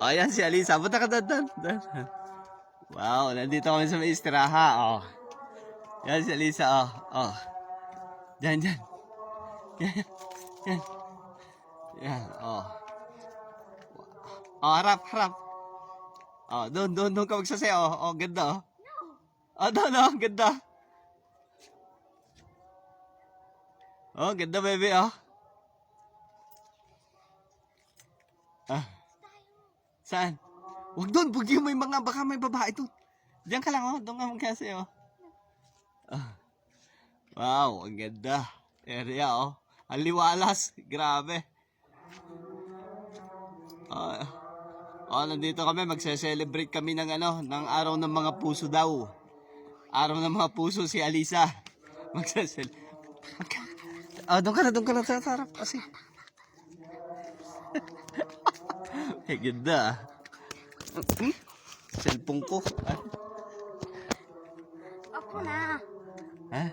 O, yan si Alisa. Punta ka doon. Wow, nandito kami sa may istiraha. Oh. Yan si Alisa. Oh. Diyan. Yan. Yan. Oh. Oh, harap. Oh, doon ka magsasayaw. Oh, ganda. Oh, doon, ganda. Oh, ganda, baby. Oh. Saan? Huwag doon, may mga, baka may babae doon. Diyan ka lang, doon ka magsasayaw. Wow, ang ganda. Area, Ang liwalas. Grabe. Nandito kami, magse-celebrate kami ng ng araw ng mga puso daw. Araw ng mga puso si Alisa. Magse-celebrate. Doon ka na sa harap kasi. Ay, ganda. Cellphone ko. Ako na. Ha?